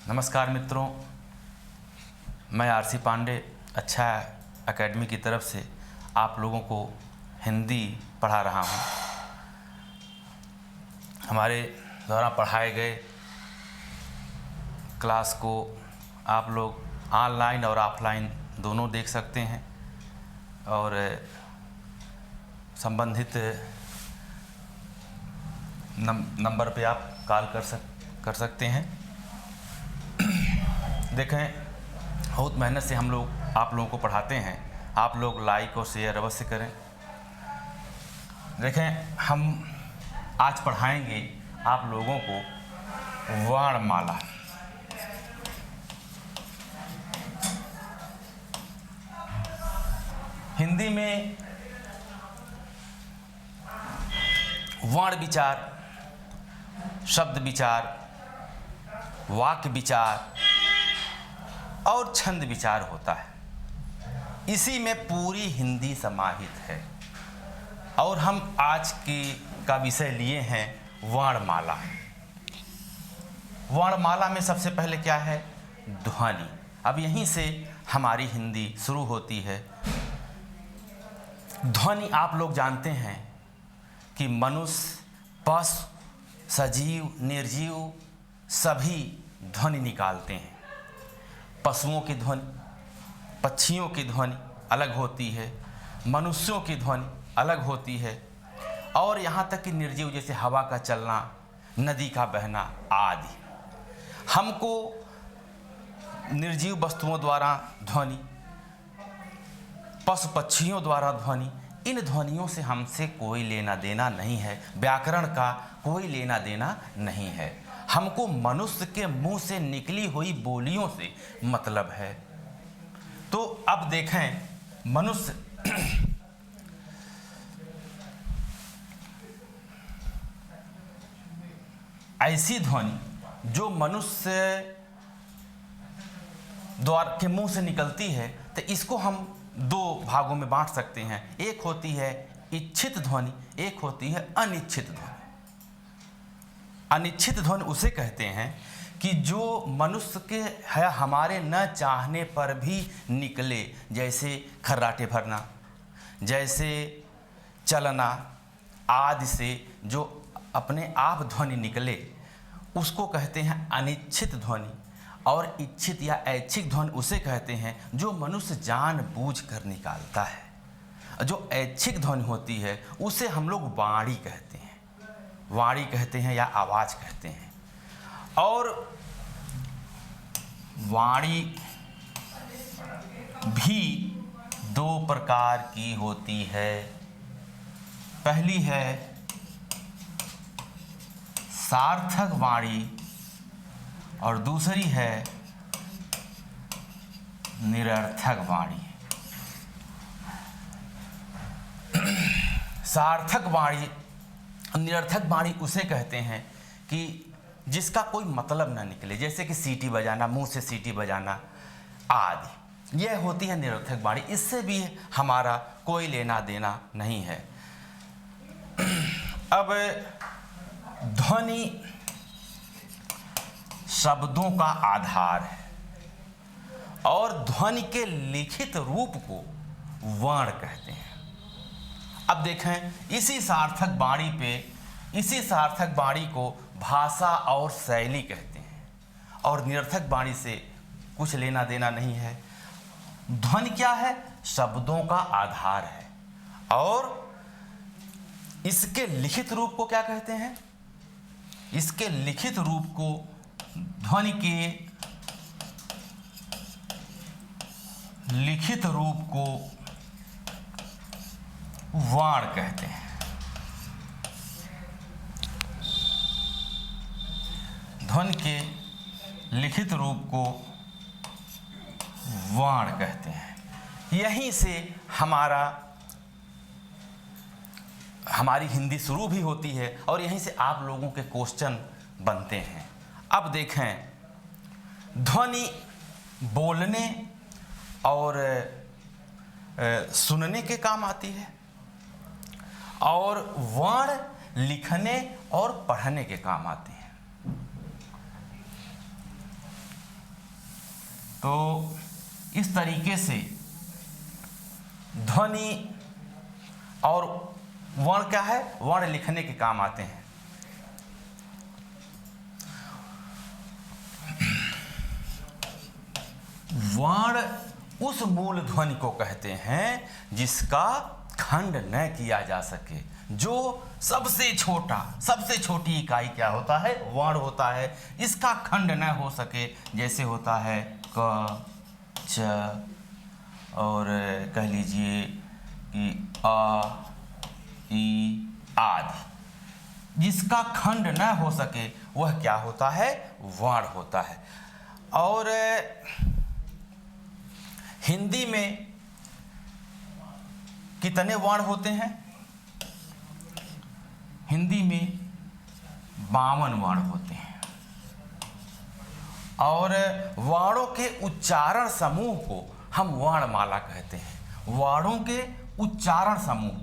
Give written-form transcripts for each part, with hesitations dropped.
नमस्कार मित्रों, मैं आरसी पांडे अच्छा एकेडमी की तरफ से आप लोगों को हिंदी पढ़ा रहा हूँ। हमारे द्वारा पढ़ाए गए क्लास को आप लोग ऑनलाइन और ऑफलाइन दोनों देख सकते हैं और संबंधित नंबर पे आप कॉल कर सकते हैं। देखें, बहुत मेहनत से हम लोग आप लोगों को पढ़ाते हैं। आप लोग लाइक और शेयर अवश्य करें। देखें, हम आज पढ़ाएंगे आप लोगों को वर्णमाला। हिंदी में वर्ण विचार, शब्द विचार, वाक्य विचार और छंद विचार होता है। इसी में पूरी हिंदी समाहित है और हम आज का विषय लिए हैं वर्णमाला। वर्णमाला में सबसे पहले क्या है? ध्वनि। अब यहीं से हमारी हिंदी शुरू होती है। ध्वनि आप लोग जानते हैं कि मनुष्य, पशु, सजीव, निर्जीव सभी ध्वनि निकालते हैं। पशुओं की ध्वनि, पक्षियों की ध्वनि अलग होती है, मनुष्यों की ध्वनि अलग होती है और यहाँ तक कि निर्जीव जैसे हवा का चलना, नदी का बहना आदि। हमको निर्जीव वस्तुओं द्वारा ध्वनि, पशु पक्षियों द्वारा ध्वनि, इन ध्वनियों से हमसे कोई लेना देना नहीं है। व्याकरण का कोई लेना देना नहीं है। हमको मनुष्य के मुंह से निकली हुई बोलियों से मतलब है। तो अब देखें, मनुष्य ऐसी ध्वनि जो मनुष्य द्वारा के मुंह से निकलती है, तो इसको हम दो भागों में बांट सकते हैं। एक होती है इच्छित ध्वनि, एक होती है अनिच्छित ध्वनि। अनिच्छित ध्वनि उसे कहते हैं कि जो मनुष्य के है हमारे न चाहने पर भी निकले, जैसे खर्राटे भरना, जैसे चलना आदि से जो अपने आप ध्वनि निकले, उसको कहते हैं अनिच्छित ध्वनि। और इच्छित या ऐच्छिक ध्वनि उसे कहते हैं जो मनुष्य जानबूझ कर निकालता है। जो ऐच्छिक ध्वनि होती है उसे हम लोग वाणी कहते हैं। वाणी कहते हैं या आवाज़ कहते हैं। और वाणी भी दो प्रकार की होती है। पहली है सार्थक वाणी और दूसरी है निरर्थक वाणी। सार्थक वाणी, निरर्थक वाणी उसे कहते हैं कि जिसका कोई मतलब ना निकले, जैसे कि सीटी बजाना, मुंह से सीटी बजाना आदि। यह होती है निरर्थक वाणी। इससे भी हमारा कोई लेना देना नहीं है। अब ध्वनि शब्दों का आधार है और ध्वनि के लिखित रूप को वर्ण कहते हैं। अब देखें, इसी सार्थक वाणी को भाषा और शैली कहते हैं और निरर्थक वाणी से कुछ लेना देना नहीं है। ध्वनि क्या है? शब्दों का आधार है और इसके लिखित रूप को क्या कहते हैं? इसके लिखित रूप को ध्वनि के लिखित रूप को वर्ण कहते हैं। ध्वनि के लिखित रूप को वर्ण कहते हैं। यहीं से हमारी हिंदी शुरू भी होती है और यहीं से आप लोगों के क्वेश्चन बनते हैं। अब देखें, ध्वनि बोलने और सुनने के काम आती है और वर्ण लिखने और पढ़ने के काम आते हैं। तो इस तरीके से ध्वनि और वर्ण क्या है, वर्ण लिखने के काम आते हैं। वर्ण उस मूल ध्वनि को कहते हैं जिसका खंड न किया जा सके, जो सबसे छोटा, सबसे छोटी इकाई क्या होता है, वर्ण होता है, इसका खंड न हो सके। जैसे होता है क, च, और कह लीजिए कि अ, ई आदि, जिसका खंड न हो सके वह क्या होता है, वर्ण होता है। और हिंदी में कितने वर्ण होते हैं? हिंदी में 52 वर्ण होते हैं। और वर्णों के उच्चारण समूह को हम वर्णमाला कहते हैं। वर्णों के उच्चारण समूह,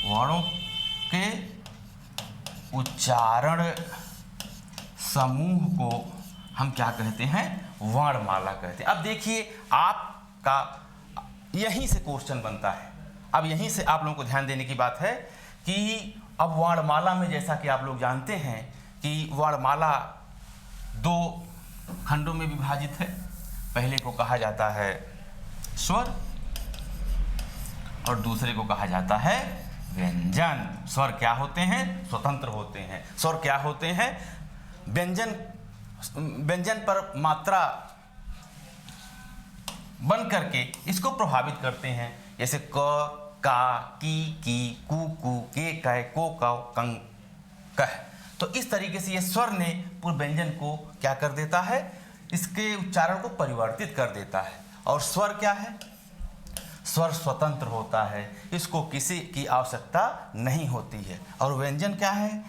वर्णों के उच्चारण समूह को हम क्या कहते हैं, वर्णमाला कहते हैं। अब देखिए, आपका यहीं से क्वेश्चन बनता है। अब यहीं से आप लोगों को ध्यान देने की बात है कि अब वर्णमाला में, जैसा कि आप लोग जानते हैं कि वर्णमाला 2 खंडों में विभाजित है। पहले को कहा जाता है स्वर और दूसरे को कहा जाता है व्यंजन। स्वर क्या होते हैं, स्वतंत्र होते हैं। स्वर क्या होते हैं, व्यंजन पर मात्रा बन करके इसको प्रभावित करते हैं। जैसे क, का, की, कू, के, कै, को, कौ, कं, कह। तो इस तरीके से ये स्वर ने पूरे व्यंजन को क्या कर देता है, इसके उच्चारण को परिवर्तित कर देता है। और स्वर क्या है, स्वर स्वतंत्र होता है, इसको किसी की आवश्यकता नहीं होती है। और व्यंजन क्या है,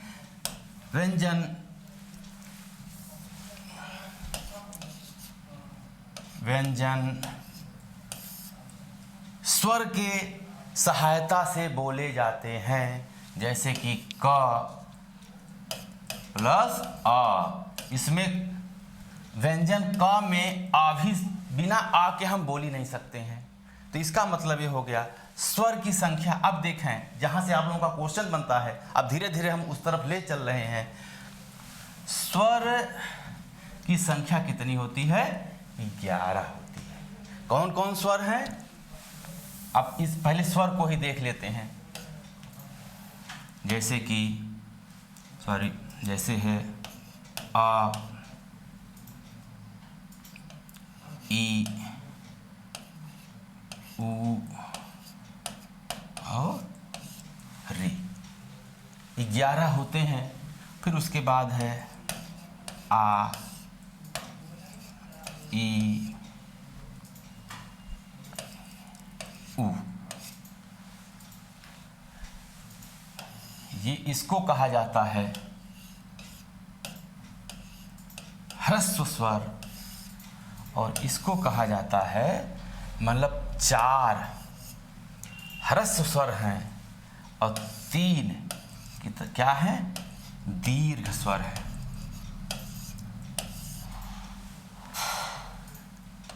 व्यंजन स्वर के सहायता से बोले जाते हैं। जैसे कि क प्लस आ, इसमें व्यंजन क में आ भी, बिना आ के हम बोल ही नहीं सकते हैं। तो इसका मतलब ये हो गया स्वर की संख्या। अब देखें, जहां से आप लोगों का क्वेश्चन बनता है, अब धीरे धीरे हम उस तरफ ले चल रहे हैं। स्वर की संख्या कितनी होती है, 11 होती है। कौन कौन स्वर हैं, अब इस पहले स्वर को ही देख लेते हैं। जैसे कि जैसे है आ, ई, ऊ और री, 11 होते हैं। फिर उसके बाद है आ, ई, ऊ। ये इसको कहा जाता है ह्रस्व स्वर, और इसको कहा जाता है, मतलब 4 ह्रस्व स्वर हैं और 3 क्या है, दीर्घ स्वर है।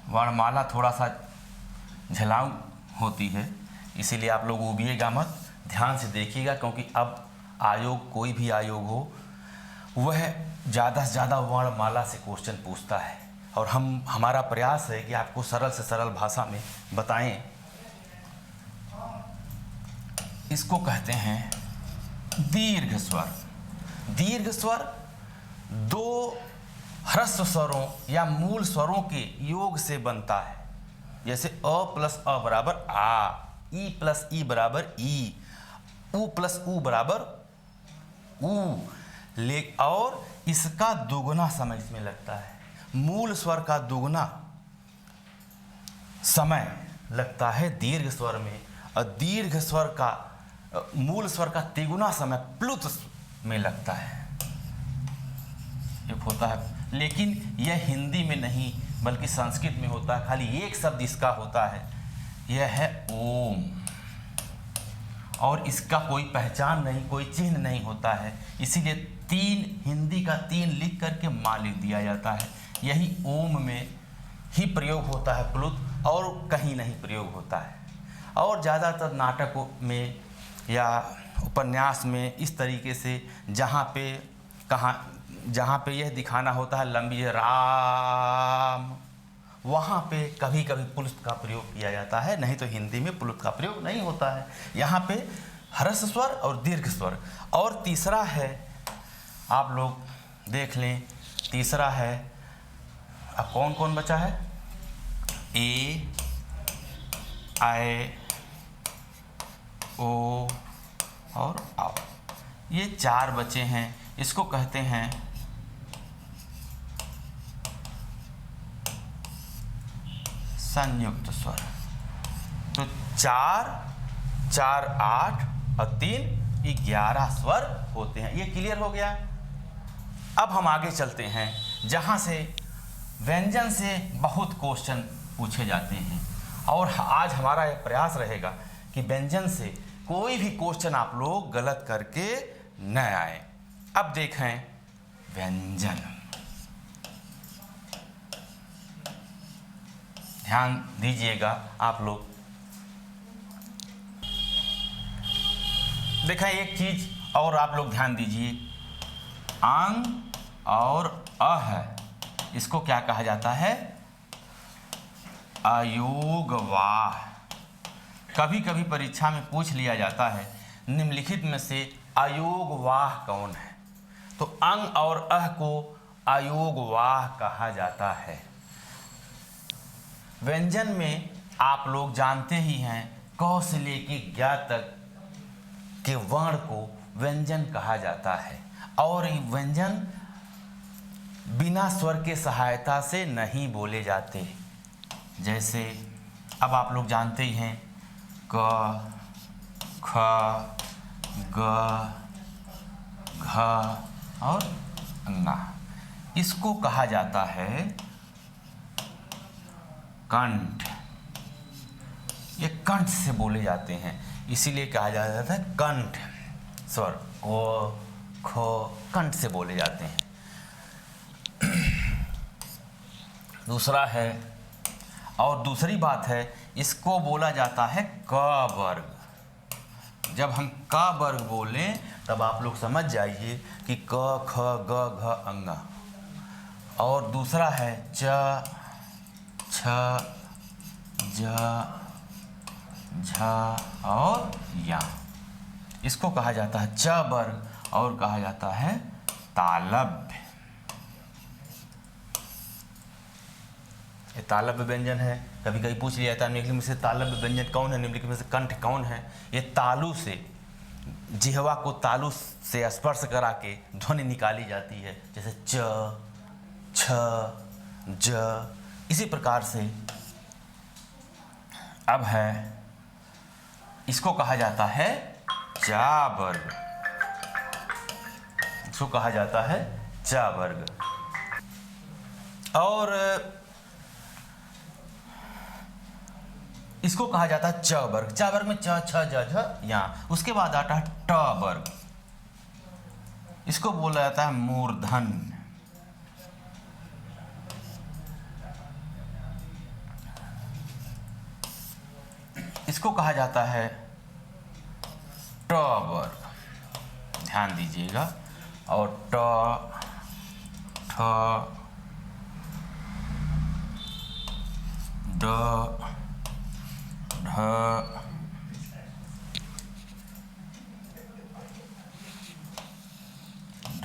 वर्णमाला थोड़ा सा झलाऊ होती है, इसीलिए आप लोग उबिएगा मत, ध्यान से देखिएगा। क्योंकि अब आयोग, कोई भी आयोग हो, वह ज़्यादा से ज़्यादा वर्णमाला से क्वेश्चन पूछता है। और हमारा प्रयास है कि आपको सरल से सरल भाषा में बताएं। इसको कहते हैं दीर्घ स्वर। दीर्घ स्वर 2 ह्रस्व स्वरों या मूल स्वरों के योग से बनता है। जैसे अ प्लस अ बराबर आ, ई प्लस ई बराबर ई, ऊ प्लस ऊ बराबर ऊ। और इसका दुगुना समय इसमें लगता है। मूल स्वर का दुगुना समय लगता है दीर्घ स्वर में, और दीर्घ स्वर का, मूल स्वर का तिगुना समय प्लुत में लगता है। एक होता है, लेकिन यह हिंदी में नहीं बल्कि संस्कृत में होता है। खाली एक शब्द इसका होता है, यह है ओम। और इसका कोई पहचान नहीं, कोई चिन्ह नहीं होता है। इसीलिए 3 हिंदी का 3 लिख करके मां लिख दिया जाता है। यही ओम में ही प्रयोग होता है प्लुत और कहीं नहीं प्रयोग होता है। और ज़्यादातर नाटकों में या उपन्यास में इस तरीके से जहाँ पे यह दिखाना होता है लंबी राम, वहाँ पे कभी कभी प्लुत का प्रयोग किया जाता है, नहीं तो हिंदी में प्लुत का प्रयोग नहीं होता है। यहाँ पे ह्रस्व स्वर और दीर्घ स्वर। और तीसरा है, आप लोग देख लें, तीसरा है, अब कौन कौन बचा है, ए, आए, ओ और आओ, ये 4 बचे हैं। इसको कहते हैं संयुक्त स्वर। तो 4, 4, 8 और 3, 11 स्वर होते हैं। ये क्लियर हो गया। अब हम आगे चलते हैं, जहाँ से व्यंजन से बहुत क्वेश्चन पूछे जाते हैं, और आज हमारा यह प्रयास रहेगा कि व्यंजन से कोई भी क्वेश्चन आप लोग गलत करके न आए। अब देखें व्यंजन, ध्यान दीजिएगा आप लोग। देखें एक चीज और आप लोग ध्यान दीजिए, अंग और अ है, इसको क्या कहा जाता है, अयोगवाह। कभी कभी परीक्षा में पूछ लिया जाता है निम्नलिखित में से अयोगवाह कौन है, तो अंग और अह को अयोगवाह कहा जाता है। व्यंजन में आप लोग जानते ही हैं, क से लेके ज्ञ तक के वर्ण को व्यंजन कहा जाता है, और ये व्यंजन बिना स्वर के सहायता से नहीं बोले जाते। जैसे अब आप लोग जानते ही हैं, क, ख, ग, घ और ङ, इसको कहा जाता है कंठ। ये कंठ से बोले जाते हैं, इसीलिए कहा जाता है कंठ स्वर, क, ख, कंठ से बोले जाते हैं। दूसरा है, और दूसरी बात है, इसको बोला जाता है क वर्ग। जब हम क वर्ग बोलें तब आप लोग समझ जाइए कि क, ख, ग, घ, अंग। और दूसरा है च, छ, ज, झ और या, इसको कहा जाता है च वर्ग और कहा जाता है तालव्य। ये तालव्य व्यंजन है। कभी कभी पूछ लिया जाता है निम्नलिखित में से तालव्य व्यंजन कौन है, निम्नलिखित में से कंठ कौन है। ये तालु से, जिह्वा को तालु से स्पर्श करा के ध्वनि निकाली जाती है, जैसे च, छ, ज, इसी प्रकार से। अब है, इसको कहा जाता है चा वर्ग, इसको कहा जाता है चा वर्ग। और इसको कहा जाता है च वर्ग। च वर्ग में च, छ, ज, झ, या। उसके बाद आता है ट वर्ग, इसको बोला जाता है मूर्धन। इसको कहा जाता है ट वर्ग, ध्यान दीजिएगा। और ट, ठ, ड, ढ, ढ,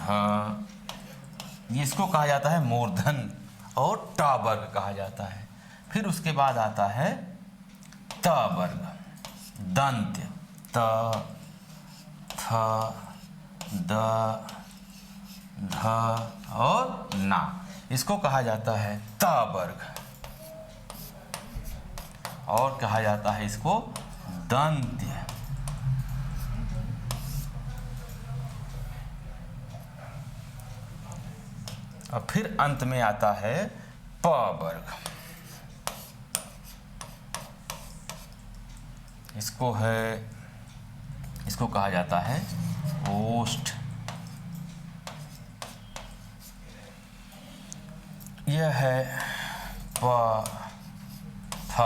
इसको कहा जाता है मूर्धन और ट वर्ग कहा जाता है। फिर उसके बाद आता है त वर्ग, दंत्य, त, थ, द, ध और ना, इसको कहा जाता है त वर्ग और कहा जाता है इसको दंत्य। और फिर अंत में आता है प वर्ग, इसको कहा जाता है ओष्ठ। यह है प, फ,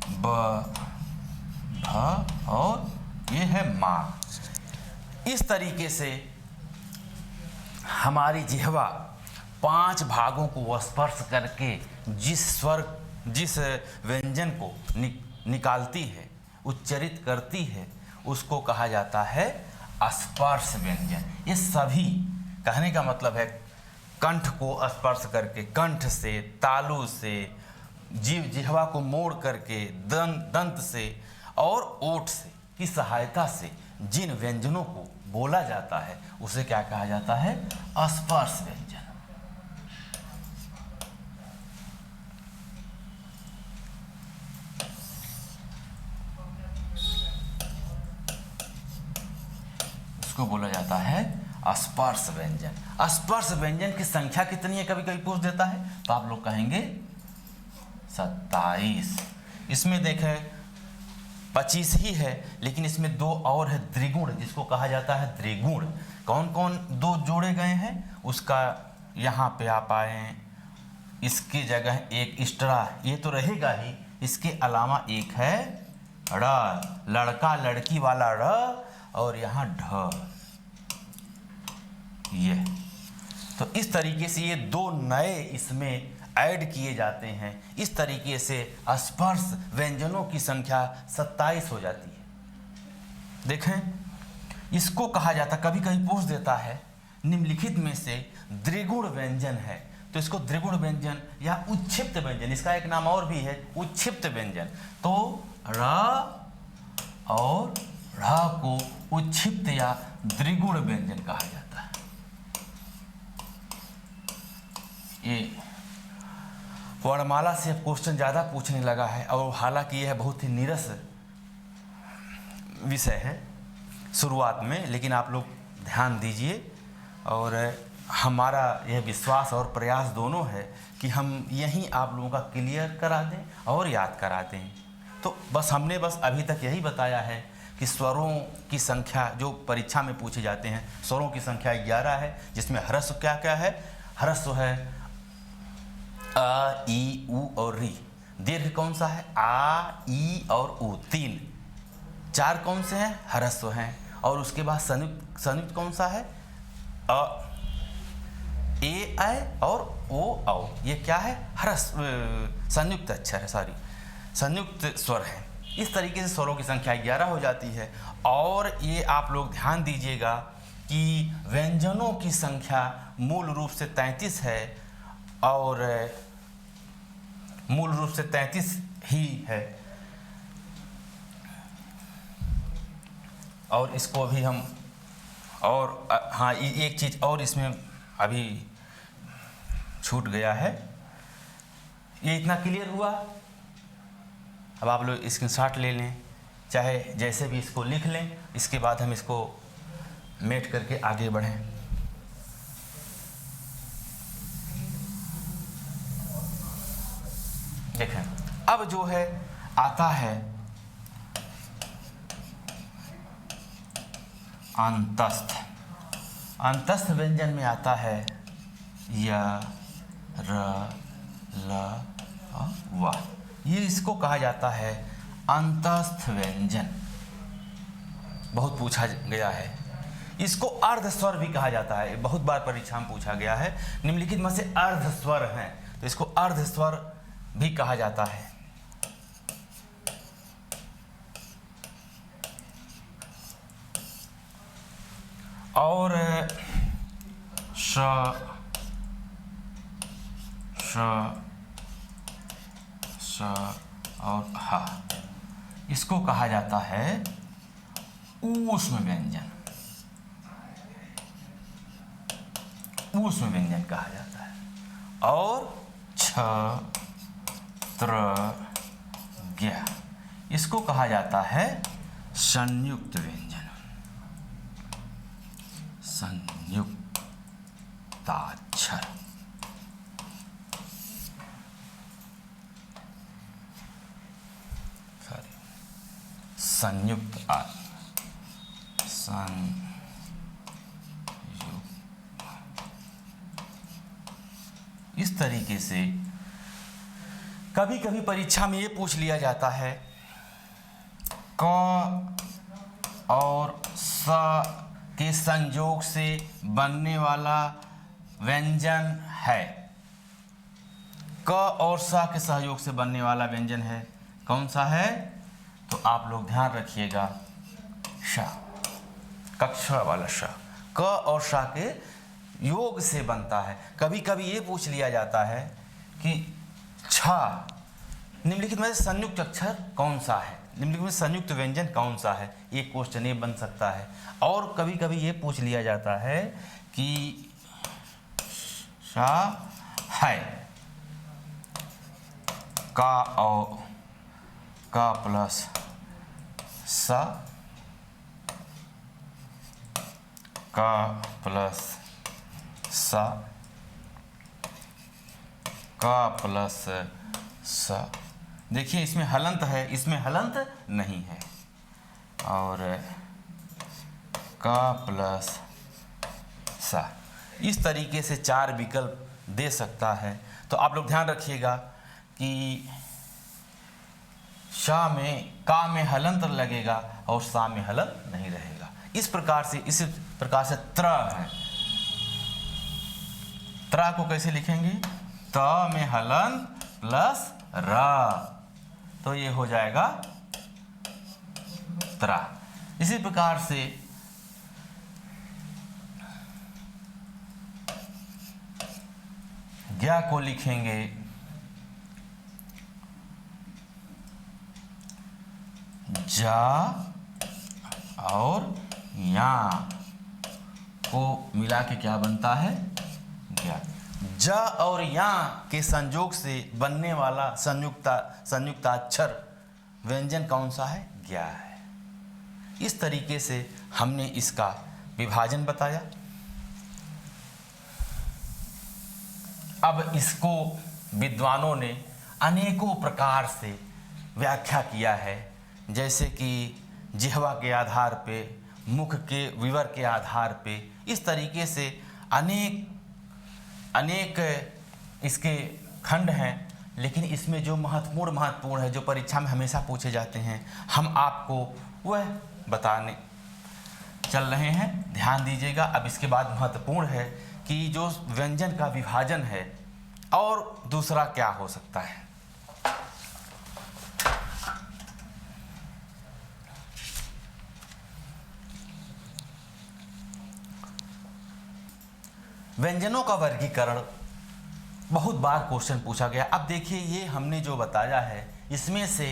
ब, भ और ये है माँ। इस तरीके से हमारी जिह्वा 5 भागों को स्पर्श करके जिस व्यंजन को निकालती है, उच्चरित करती है, उसको कहा जाता है स्पर्श व्यंजन। ये सभी, कहने का मतलब है कंठ को स्पर्श करके, कंठ से, तालु से, जिह्वा को मोड़ करके, दंत से और ओठ से की सहायता से जिन व्यंजनों को बोला जाता है उसे क्या कहा जाता है? स्पर्श व्यंजन। उसको बोला जाता है स्पर्श व्यंजन। स्पर्श व्यंजन की संख्या कितनी है कभी कभी पूछ देता है, तो आप लोग कहेंगे 27। इसमें देखें 25 ही है, लेकिन इसमें 2 और है द्विगुण, जिसको कहा जाता है द्विगुण। कौन कौन 2 जोड़े गए हैं उसका यहाँ पे आप आए, इसकी जगह एक एक्स्ट्रा, ये तो रहेगा ही, इसके अलावा एक है ड़, लड़का लड़की वाला ड़, और यहाँ ढ। ये तो इस तरीके से ये 2 नए इसमें ऐड किए जाते हैं। इस तरीके से स्पर्श व्यंजनों की संख्या 27 हो जाती है। देखें, इसको कहा जाता, कभी कभी पूछ देता है निम्नलिखित में से द्विगुण व्यंजन है, तो इसको द्विगुण व्यंजन या उच्छिप्त व्यंजन, इसका एक नाम और भी है उच्छिप्त व्यंजन। तो र और ढ़ को उच्छिप्त या द्विगुण व्यंजन कहा जाता है। ये वर्णमाला से क्वेश्चन ज़्यादा पूछने लगा है, और हालांकि यह बहुत ही नीरस विषय है शुरुआत में, लेकिन आप लोग ध्यान दीजिए। और हमारा यह विश्वास और प्रयास दोनों है कि हम यहीं आप लोगों का क्लियर करा दें और याद करा दें। तो हमने अभी तक यही बताया है कि स्वरों की संख्या जो परीक्षा में पूछे जाते हैं, स्वरों की संख्या 11 है, जिसमें ह्रस्व क्या क्या है? ह्रस्व है अ, ई, उ और री। दीर्घ कौन सा है? आ, ई और उ, 3। 4 कौन से हैं? ह्रस्व हैं। और उसके बाद संयुक्त कौन सा है? अ, ए, ऐ और ओ, औ। ये क्या है? ह्रस्व संयुक्त अक्षर है, सॉरी, संयुक्त स्वर है। इस तरीके से स्वरों की संख्या 11 हो जाती है। और ये आप लोग ध्यान दीजिएगा कि व्यंजनों की संख्या मूल रूप से 33 है, और मूल रूप से 33 ही है। और इसको भी हम, और हाँ, एक चीज़ और इसमें अभी छूट गया है। ये इतना क्लियर हुआ? अब आप लोग स्क्रीनशॉट ले लें, चाहे जैसे भी इसको लिख लें, इसके बाद हम इसको मेट करके आगे बढ़ें। देखें, अब जो है आता है अंतस्थ। अंतस्थ व्यंजन में आता है य, र, ल और व। ये इसको कहा जाता है अंतस्थ व्यंजन। बहुत पूछा गया है। इसको अर्ध स्वर भी कहा जाता है, बहुत बार परीक्षा में पूछा गया है। निम्नलिखित में से अर्ध स्वर हैं, तो इसको अर्ध स्वर भी कहा जाता है। और श, श और ह, इसको कहा जाता है ऊष्म व्यंजन। ऊष्म व्यंजन कहा जाता है। और छ, त्र, ज्ञ, इसको कहा जाता है संयुक्त व्यंजन। संयुक्ताक्षर। संयुक्त इस तरीके से कभी कभी परीक्षा में ये पूछ लिया जाता है क और स के संयोग से बनने वाला व्यंजन है। क और स के सहयोग से बनने वाला व्यंजन है, कौन सा है? तो आप लोग ध्यान रखिएगा, श, कक्षा वाला श। क और श के योग से बनता है। कभी कभी ये पूछ लिया जाता है कि छ निम्नलिखित में संयुक्त अक्षर कौन सा है, निम्नलिखित में संयुक्त व्यंजन कौन सा है, ये क्वेश्चन ये बन सकता है। और कभी कभी ये पूछ लिया जाता है कि सा है का और का प्लस सा, का प्लस सा, का प्लस सा। देखिए इसमें हलंत है, इसमें हलंत नहीं है। और का प्लस सा, इस तरीके से 4 विकल्प दे सकता है। तो आप लोग ध्यान रखिएगा कि शा में का में हलंत लगेगा और सा में हलंत नहीं रहेगा। इस प्रकार से त्र है। त्र को कैसे लिखेंगे? त में हलंत प्लस र, तो ये हो जाएगा त्रा। इसी प्रकार से ज्ञा को लिखेंगे जा और या को मिला के क्या बनता है? ज्ञा। ज और या के संयोग से बनने वाला संयुक्ताक्षर व्यंजन कौन सा है? ज्ञा है। इस तरीके से हमने इसका विभाजन बताया। अब इसको विद्वानों ने अनेकों प्रकार से व्याख्या किया है, जैसे कि जिह्वा के आधार पे, मुख के विवर के आधार पे, इस तरीके से अनेक इसके खंड हैं। लेकिन इसमें जो महत्वपूर्ण है, जो परीक्षा में हमेशा पूछे जाते हैं, हम आपको वह बताने चल रहे हैं। ध्यान दीजिएगा। अब इसके बाद महत्वपूर्ण है कि जो व्यंजन का विभाजन है और दूसरा क्या हो सकता है। व्यंजनों का वर्गीकरण बहुत बार क्वेश्चन पूछा गया। अब देखिए ये हमने जो बताया है, इसमें से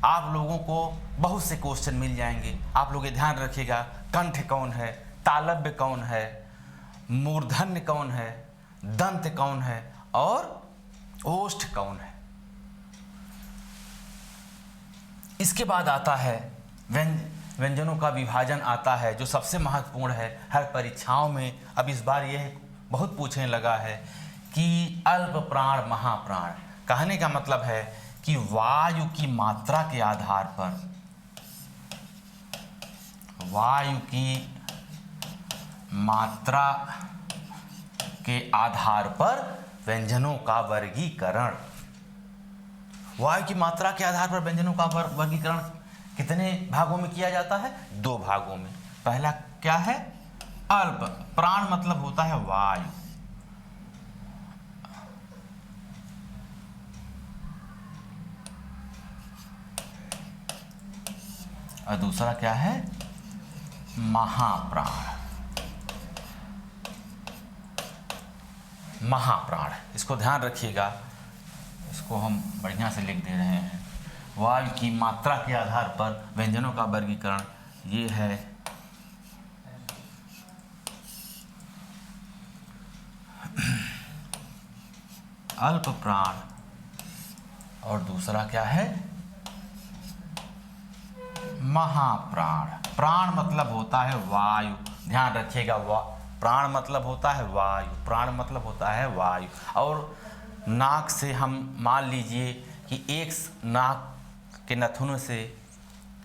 आप लोगों को बहुत से क्वेश्चन मिल जाएंगे। आप लोग ये ध्यान रखिएगा, कंठ कौन है, तालव्य कौन है, मूर्धन्य कौन है, दंत कौन है और ओष्ठ कौन है। इसके बाद आता है व्यंजनों का विभाजन आता है, जो सबसे महत्वपूर्ण है हर परीक्षाओं में। अब इस बार यह बहुत पूछने लगा है कि अल्प प्राण महाप्राण। कहने का मतलब है कि वायु की मात्रा के आधार पर, वायु की मात्रा के आधार पर व्यंजनों का वर्गीकरण। वायु की मात्रा के आधार पर व्यंजनों का वर्गीकरण कितने भागों में किया जाता है? 2 भागों में। पहला क्या है? अल्प प्राण मतलब होता है वायु, और दूसरा क्या है? महाप्राण। महाप्राण, इसको ध्यान रखिएगा, इसको हम बढ़िया से लिख दे रहे हैं। वायु की मात्रा के आधार पर व्यंजनों का वर्गीकरण ये है अल्प प्राण, और दूसरा क्या है? महाप्राण। प्राण मतलब होता है वायु, ध्यान रखिएगा, प्राण मतलब होता है वायु, प्राण मतलब होता है वायु। और नाक से हम मान लीजिए कि एक नाक के नथुनों से,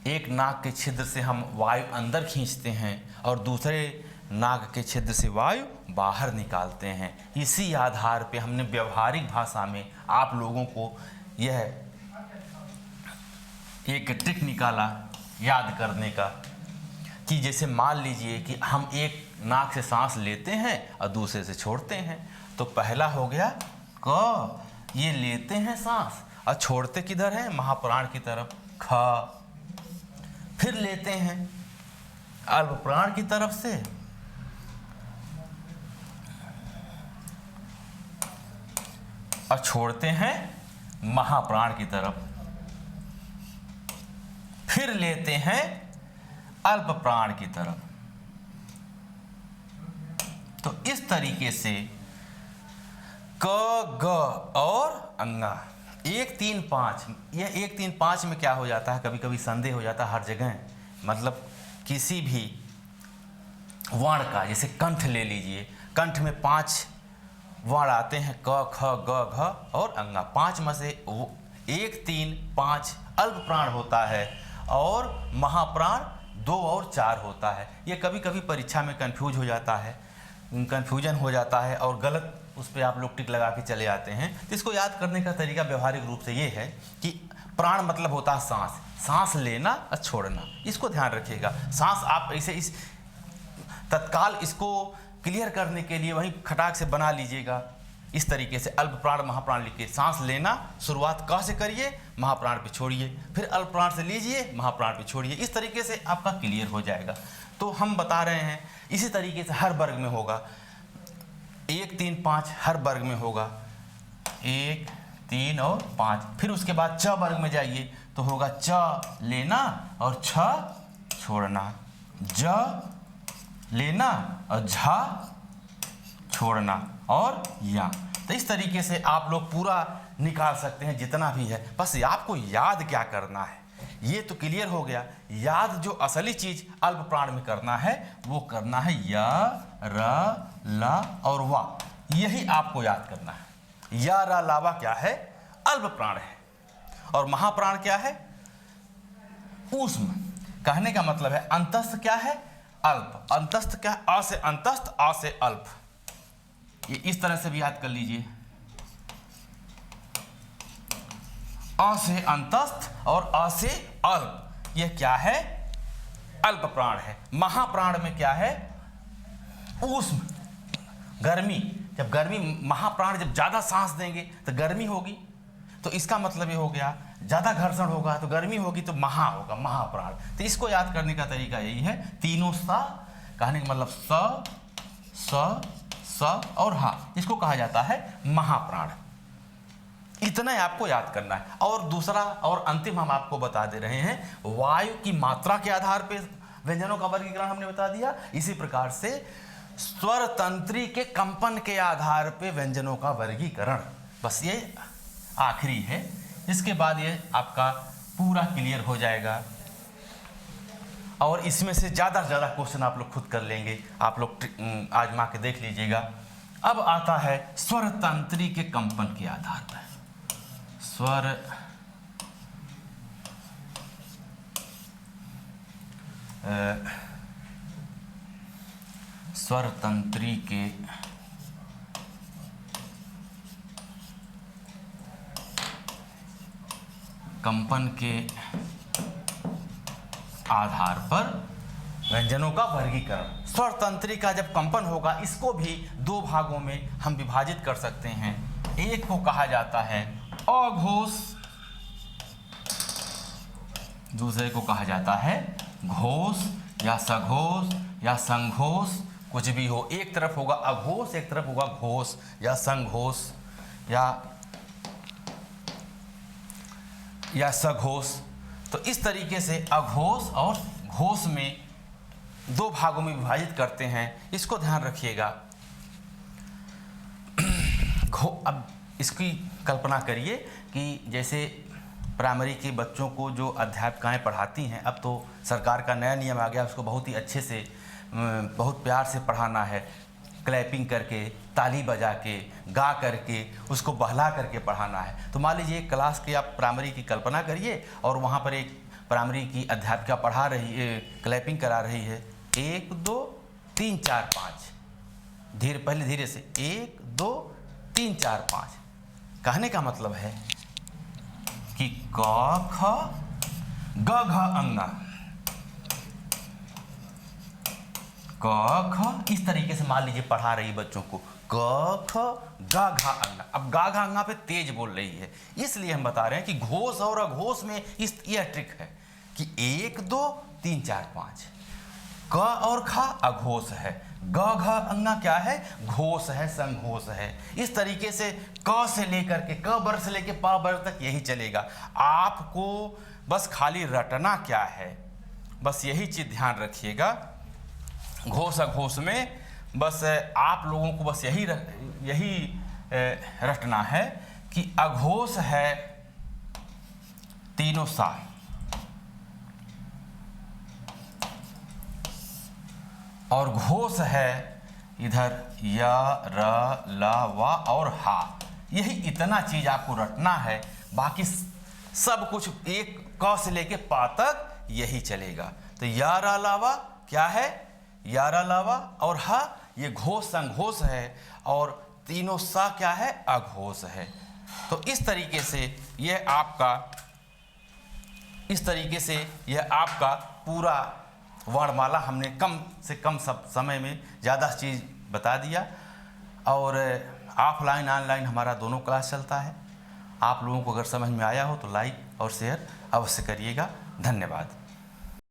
एक नाक के छिद्र से हम वायु अंदर खींचते हैं और दूसरे नाक के छिद्र से वायु बाहर निकालते हैं। इसी आधार पे हमने व्यवहारिक भाषा में आप लोगों को यह एक ट्रिक निकाला याद करने का कि जैसे मान लीजिए कि हम एक नाक से सांस लेते हैं और दूसरे से छोड़ते हैं। तो पहला हो गया क, ये लेते हैं सांस और छोड़ते किधर है, महाप्राण की तरफ, ख। फिर लेते हैं अल्प प्राण की तरफ से, और छोड़ते हैं महाप्राण की तरफ। फिर लेते हैं अल्प प्राण की तरफ। तो इस तरीके से क, ग और अंगा 1 3 5, यह 1 3 5 में क्या हो जाता है, कभी कभी संदेह हो जाता है हर जगह, मतलब किसी भी वर्ण का, जैसे कंठ ले लीजिए, कंठ में 5 वर्ण आते हैं, क ख ग घ और अंगा। 5 में से 1 3 5 अल्प प्राण होता है और महाप्राण 2 और 4 होता है। ये कभी कभी परीक्षा में कंफ्यूज हो जाता है, कंफ्यूजन हो जाता है और गलत उस पर आप लोग टिक लगा के चले आते हैं। तो इसको याद करने का तरीका व्यवहारिक रूप से ये है कि प्राण मतलब होता है सांस, सांस लेना और छोड़ना, इसको ध्यान रखिएगा। सांस आप ऐसे इस तत्काल इसको क्लियर करने के लिए वहीं खटाक से बना लीजिएगा इस तरीके से, अल्प प्राण महाप्राण लिख के। सांस लेना शुरुआत क से करिए, महाप्राण पे छोड़िए, फिर अल्प प्राण से लीजिए, महाप्राण पे छोड़िए। इस तरीके से आपका क्लियर हो जाएगा। तो हम बता रहे हैं इसी तरीके से हर वर्ग में होगा, 1 3 5 हर वर्ग में होगा, 1 3 और 5। फिर उसके बाद च वर्ग में जाइए तो होगा च लेना और छ छोड़ना, ज लेना और झा छोड़ना और या। तो इस तरीके से आप लोग पूरा निकाल सकते हैं जितना भी है। बस आपको याद क्या करना है, ये तो क्लियर हो गया। याद जो असली चीज अल्प प्राण में करना है वो करना है य र ला और वा, यही आपको याद करना है। य र ला वा क्या है, अल्प प्राण है, और महाप्राण क्या है, ऊष्म। कहने का मतलब है अंतस्थ क्या है, अल्प। अंतस्थ क्या है, अ से अंतस्थ, आ से अल्प। ये इस तरह से भी याद कर लीजिए, अ से अंतस्थ और अ से अल्प। यह क्या है, अल्प प्राण है। महाप्राण में क्या है, ऊष्म, गर्मी। जब गर्मी, महाप्राण जब ज्यादा सांस देंगे तो गर्मी होगी, तो इसका मतलब ये हो गया ज्यादा घर्षण होगा तो गर्मी होगी, तो महा होगा, महाप्राण। तो इसको याद करने का तरीका यही है, तीनों सा, कहने का मतलब स और हा, इसको कहा जाता है महाप्राण। इतना ही आपको याद करना है। और दूसरा और अंतिम हम आपको बता दे रहे हैं, वायु की मात्रा के आधार पे व्यंजनों का वर्गीकरण हमने बता दिया। इसी प्रकार से स्वर तंत्री के कंपन के आधार पे व्यंजनों का वर्गीकरण, बस ये आखिरी है। इसके बाद ये आपका पूरा क्लियर हो जाएगा और इसमें से ज़्यादा से ज़्यादा क्वेश्चन आप लोग खुद कर लेंगे। आप लोग आजमा के देख लीजिएगा। अब आता है स्वर तंत्री के कंपन के आधार पर, स्वर तंत्री के कंपन के आधार पर व्यंजनों का वर्गीकरण। स्वर तंत्री का जब कंपन होगा, इसको भी 2 भागों में हम विभाजित कर सकते हैं। एक को कहा जाता है अघोष, दूसरे को कहा जाता है घोष या सघोष या संघोष, कुछ भी हो। एक तरफ होगा अघोष, एक तरफ होगा घोष या संघोष या सघोष। तो इस तरीके से अघोष और घोष में 2 भागों में विभाजित करते हैं, इसको ध्यान रखिएगा। अब इसकी कल्पना करिए कि जैसे प्राइमरी के बच्चों को जो अध्यापिकाएं पढ़ाती हैं, अब तो सरकार का नया नियम आ गया, उसको बहुत ही अच्छे से, बहुत प्यार से पढ़ाना है, क्लैपिंग करके, ताली बजा के, गा करके, उसको बहला करके पढ़ाना है। तो मान लीजिए क्लास के आप प्राइमरी की कल्पना करिए और वहाँ पर एक प्राइमरी की अध्यापिका पढ़ा रही है, क्लैपिंग करा रही है, 1 2 3 4 5, धीरे पहले धीरे से 1 2 3 4 5। कहने का मतलब है कि क ख ग घ अंगा, क ख, इस तरीके से मान लीजिए पढ़ा रही बच्चों को क ख गा घा अंगा। अब गा घा अंगा पे तेज बोल रही है, इसलिए हम बता रहे हैं कि घोष और अघोष में यह ट्रिक है कि 1 2 3 4 5, क और खा अघोष है, ग घ अंगा क्या है, घोष है, संघोष है। इस तरीके से क से लेकर के क वर्ग से लेकर प वर्ग तक यही चलेगा। आपको बस खाली रटना क्या है, बस यही चीज ध्यान रखिएगा। घोष अघोष में बस आप लोगों को बस यही रटना है कि अघोष है तीनों सा, और घोष है इधर या र ला वा और हा। यही इतना चीज आपको रटना है, बाकी सब कुछ एक क से लेके पा तक यही चलेगा। तो या रा लावा क्या है, या रा लावा, और हा ये घोष संघोष है, और तीनों सा क्या है, अघोष है। तो इस तरीके से यह आपका पूरा वर्णमाला हमने कम से कम सब समय में ज़्यादा चीज़ बता दिया। और ऑफलाइन ऑनलाइन हमारा दोनों क्लास चलता है। आप लोगों को अगर समझ में आया हो तो लाइक और शेयर अवश्य करिएगा। धन्यवाद।